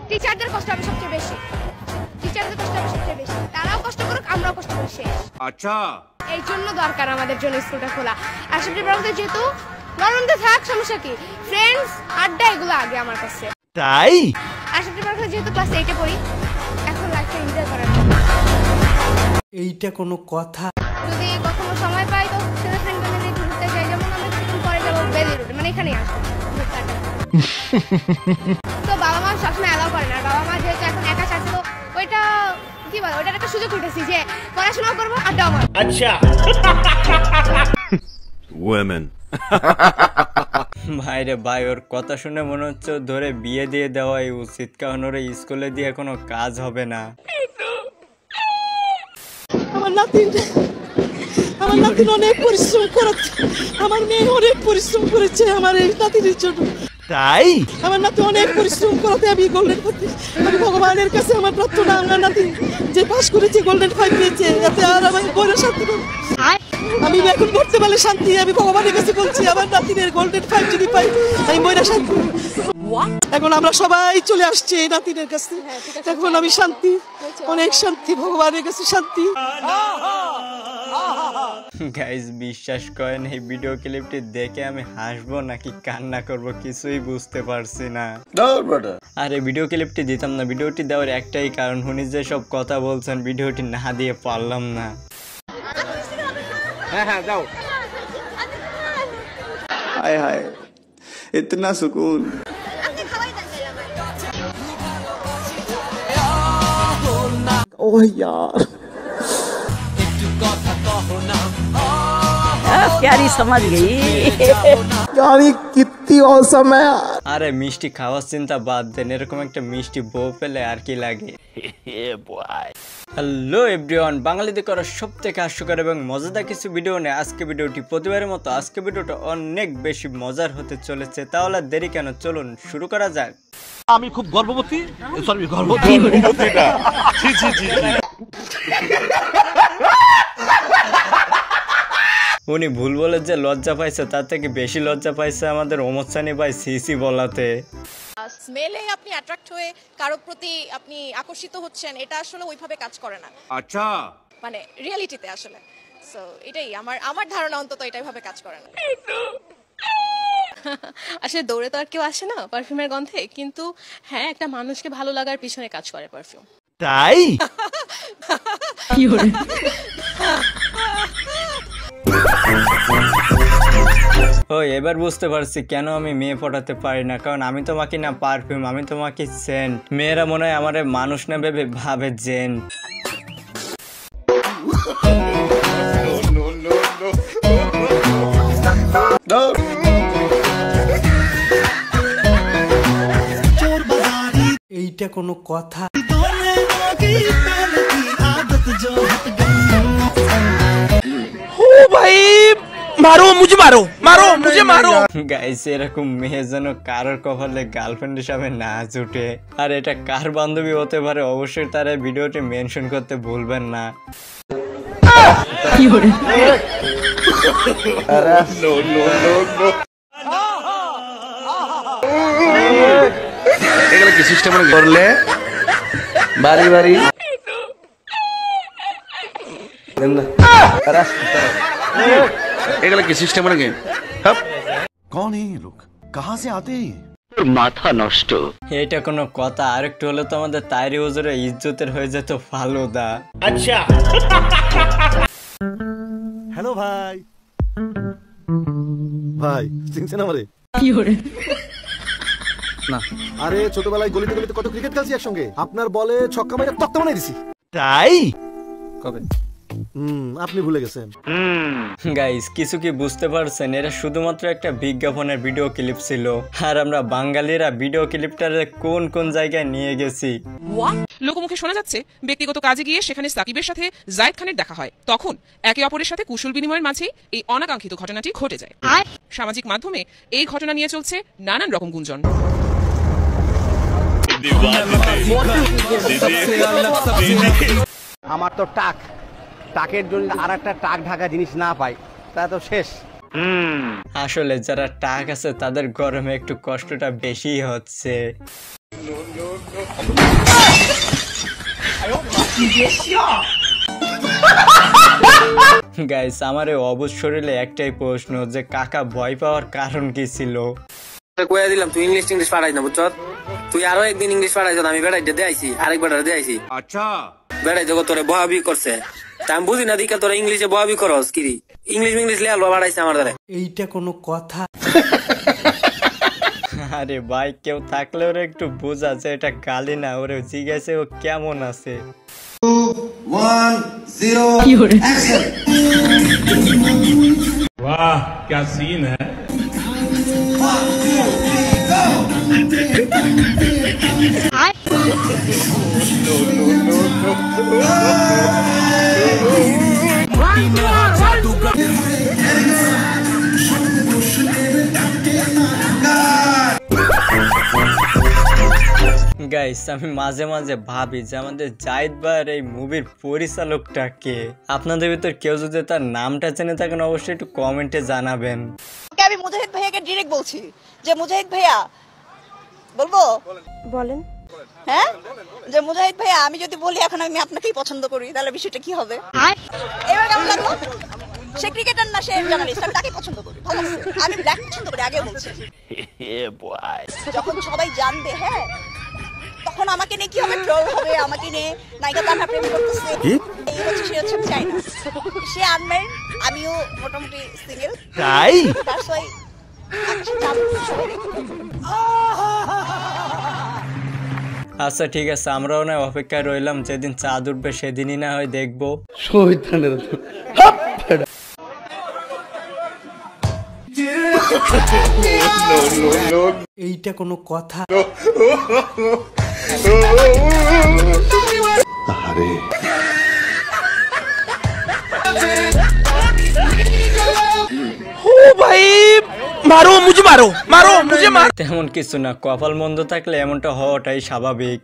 টিচারদের কষ্ট হবে সবচেয়ে বেশি, টিচারদের কষ্ট হবে সবচেয়ে বেশি। তারাও কষ্ট করুক, আমরাও কষ্ট করি শেষ। আচ্ছা, এই জন্য দরকার আমাদের জন্য স্কুলটা খোলা। আর সেপ্টেম্বরে যেহেতু গরমতে থাক, সমস্যা কি, ফ্রেন্ডস আড্ডা এগুলো আগে আমার কাছে। তাই আর সেপ্টেম্বরে যেহেতু ক্লাস 8 এ পড়ি, এখন লাইফটা এনজয় করার জন্য। এইটা কোনো কথা? যদি কখনো সময় পাই তো ছেলে ফ্রেন্ডদের নিয়ে ঘুরতে যাই, যেমন আমরা কিছুদিন পরে যাবো বেলি রোডে, মানে এখানেই আসবো। তো বাবা মা সবসময় অ্যালাউ করে না, বাবা মা যেহেতু এখন একা থাকছে তো ওইটা কি বলে, ওইটার একটা সুযোগ উঠেছি যে পড়াশোনাও করবো আড্ডাও মারবো। আচ্ছা ওয়েমেন ভাই রে ভাই, ওর কথা শুনে মনে হচ্ছে ধরে বিয়ে দিয়ে দেওয়াই উচিত, কারণ ওর স্কুলে দিয়ে কোনো কাজ হবে না। আমার নাতিন অনেক পরিশ্রম করেছে, আমার মেয়ে অনেক পরিশ্রম করেছে আমার এই নাতিনের জন্য। তাই আমার নাতি অনেক পরিশ্রম করতে আমি গোল্ডেন পাচ্ছি। আমি ভগবানের কাছে আমার প্রার্থনা, আমার নাতি যে পাস করেছে গোল্ডেন 5 পেয়েছে, এতে আর আমার বড় শান্তি পাবো। আমি এখন করতে পারলে শান্তি, আমি ভগবানের কাছে বলছি আমার নাতিনের গোল্ডেন 5 যদি পাই আমি বড় শান্তি। এখন আমরা সবাই চলে আসছি এই নাতিনের কাছে, এখন আমি শান্তি, অনেক শান্তি, ভগবানের কাছে শান্তি। গাইস বিশ্বাস করেন এই ভিডিও ক্লিপটি দেখে আমি হাসবো নাকি কান্না করব কিছুই বুঝতে পারছি না। আর এই ভিডিও ক্লিপটি দিতাম না, ভিডিওটি দেওয়ার একটাই কারণ, উনি যে সব কথা বলছেন ভিডিওটি না দিয়ে পারলাম না। হ্যাঁ হ্যাঁ যাও। হায় হায় ইতনা সুকুন। ও यार प्यारी समझ गई यानी कितनी औसम है। আরে মিষ্টি খাওয়ার চিন্তা বাদ দেন, এরকম একটা মিষ্টি বউ পেলে আর কি লাগে। হ্যালো এভরিওয়ান, বাঙালিদের করা সব থেকে হাস্যকর এবং মজাদার কিছু ভিডিও নিয়ে আজকে ভিডিওটি প্রতিবারের মতো আজকে ভিডিওটা অনেক বেশি মজার হতে চলেছে। তাহলে দেরি কেন, চলুন শুরু করা যাক। আমি খুব গর্ববতী, সরি গর্ববতী না, জি জি জি উনি ভুল বলে যে লজ্জা পাইছে, তার থেকে বেশি লজ্জা পাইছে আমাদের ওমর সানি ভাই সিসি বলাতে। স্মেলে আপনি অ্যাট্রাক্ট হয়ে কারো প্রতি আপনি আকর্ষিত হচ্ছেন, এটা আসলে ওইভাবে কাজ করে না। আচ্ছা মানে রিয়েলিটিতে আসলে সো এটাই আমার ধারণা, অন্তত এটাই ভাবে কাজ করে না। আসলে দৌড়ে তো আর কেউ আসে না পারফিউমের গন্ধে, কিন্তু হ্যাঁ একটা মানুষকে ভালো লাগার পিছনে কাজ করে পারফিউম। তাই ও এবার বুঝতে পারছি কেন আমি মেয়ে পটাতে পারি না, কারণ আমি তোমাকে না পারফিউম, আমি তোমাকে সেন্ট। মেয়েরা মনে হয় আমার মানুষ না ভেবে ভাবে জেন্ট। এইটা কোনো কথা? গাইস এরকম মেয়ে যেন কারোর কপালে গার্লফ্রেন্ড হিসাবে না জুটে। আর এটা কার বান্ধবী হতে পারে অবশ্যই তারা ভিডিওটি মেনশন করতে ভুলবেন না। এগুলো কি সিস্টেম করলে বাড়ি বাড়ি এগুলো কি সিস্টেম নাকি? कौन है ये लोग, कहां से आते हैं? মাথা নষ্ট, এটা কোনো কথা? আরেকটু হলে তো আমাদের তাইরি হুজুরের ইজ্জতের হয়ে যেত ফালুদা। আচ্ছা হ্যালো ভাই, ভাই চিনছেন আমারে? কি করে না আরে ছোটবেলায় গলিতে গলিতে কত ক্রিকেট খেলছি একসঙ্গে, আপনার বলে ছক্কা মাইরা তক্তা বানাই দিছি। তাই কবে? আপনি ভুলে গেছেন। গাইস কিছু কি বুঝতে পারছেন? এরা শুধুমাত্র একটা বিজ্ঞাপনের ভিডিও ক্লিপ ছিল, আর আমরা বাঙালিরা ভিডিও ক্লিপটারে কোন কোন জায়গায় নিয়ে গেছি। লোকমুখে শোনা যাচ্ছে ব্যক্তিগত কাজে গিয়ে সেখানে সাকিবের সাথে জায়েদ খানের দেখা হয়, তখন একে অপরের সাথে কুশল বিনিময়ের মাঝে এই অনাকাঙ্ক্ষিত ঘটনাটি ঘটে যায়। সামাজিক মাধ্যমে এই ঘটনা নিয়ে চলছে নানান রকম গুঞ্জন। আমার তো টাকের জন্য আর একটা টাক ঢাকা জিনিস না পাই তা তো শেষ। আসলে যারা টাক আছে তাদের গরমে একটু কষ্টটা বেশি হচ্ছে। গাইস আমার এই অবুঝ শরীরে একটাই প্রশ্ন যে কাকা ভয় পাওয়ার কারণ কি ছিল? কইয়া দিলাম তুই ইংলিশ পাড়াই না বুঝছ, তুই আরো একদিন ইংলিশ পাড়াইছ, আমি বেড়াইতে দিয়ে আইছি, আরেক বেড়া দিয়ে আইছি। আচ্ছা বেড়াই যখন তোরে বহাবি করছে তা আমি বুঝি না দিকা তোরা ইংলিশে বহাবি করস কি ইংলিশ লে আলবা বাড়াইছে আমার দ্বারা। এইটা কোনো কথা? আরে ভাই কেউ থাকলে ওরে একটু বোঝা যে এটা গালি না, ওরে জিজ্ঞাসে ও কেমন আছে। 1 0 অ্যাকশন। वाह क्या सीन है। গাইস আমি মাঝে মাঝে ভাবি যে আমাদের জাহিদ ভাইয়ের এই মুভির পরিচালকটা কে? আপনাদের ভিতর কেউ যদি তার নামটা জেনে থাকেন অবশ্যই একটু কমেন্টে জানাবেন। আমি মুজাহিদ ভাইয়াকে ডিরেক্ট বলছি যে মুজাহিদ ভাইয়া, বলবো? বলেন। হ্যাঁ, যে মুজাহিদ ভাইয়া আমি যদি বলি এখন আমি আপনাকেই পছন্দ করি তাহলে বিষয়টা কি হবে? এবার কেমন লাগলো? সে ক্রিকেটার না, সে জার্নালিস্ট, আমি তাকে পছন্দ করি। ভালো আছে, আমি ব্ল্যাক পছন্দ করি আগে বলছি। যখন সবাই জানবে হ্যাঁ তখন আমাকে নিয়ে কি হবে? ট্রোল হবে, আমাকে নিয়ে নায়িকা তারা প্রেম করতেছে, এই হচ্ছে সে হচ্ছে চাই না। সে আনমেরিড, আমিও মোটামুটি সিঙ্গেল, তাই দ্যাটস ওয়াই আকাশে চাঁদ সবাই দেখতে। আচ্ছা ঠিক আছে, আমরাও না অপেক্ষায় রইলাম, যেদিন চাঁদ উঠবে সেদিনই না হয় দেখবো। এইটা কোনো কথা? আরে তেমন কিছু না, কপাল মন্দ থাকলে এমনটা হওয়াটাই স্বাভাবিক।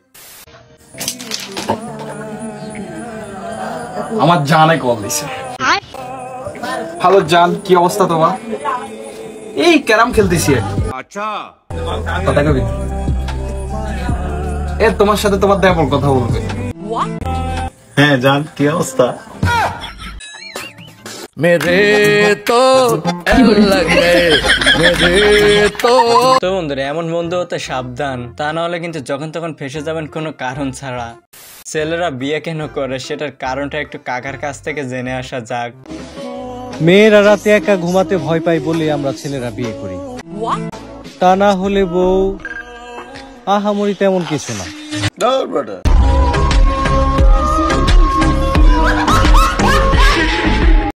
আমার জানে কল দিছে। হ্যালো জান, কি অবস্থা তোমার? এই ক্যারাম খেলতেছি। আচ্ছা কথা কবি এ তোমার সাথে তোমার দেবর কথা বলবে। হ্যাঁ জান, কি অবস্থা? তো বন্ধুরা এমন বন্ধু হতে সাবধান, তা না হলে কিন্তু যখন তখন ফেসে যাবেন কোনো কারণ ছাড়া। ছেলেরা বিয়ে কেন করে সেটার কারণটা একটু কাকার কাছ থেকে জেনে আসা যাক। মেয়েরা রাতে একা ঘুমাতে ভয় পায় বলে আমরা ছেলেরা বিয়ে করি, তা না হলে বউ আহামরি তেমন কিছু না।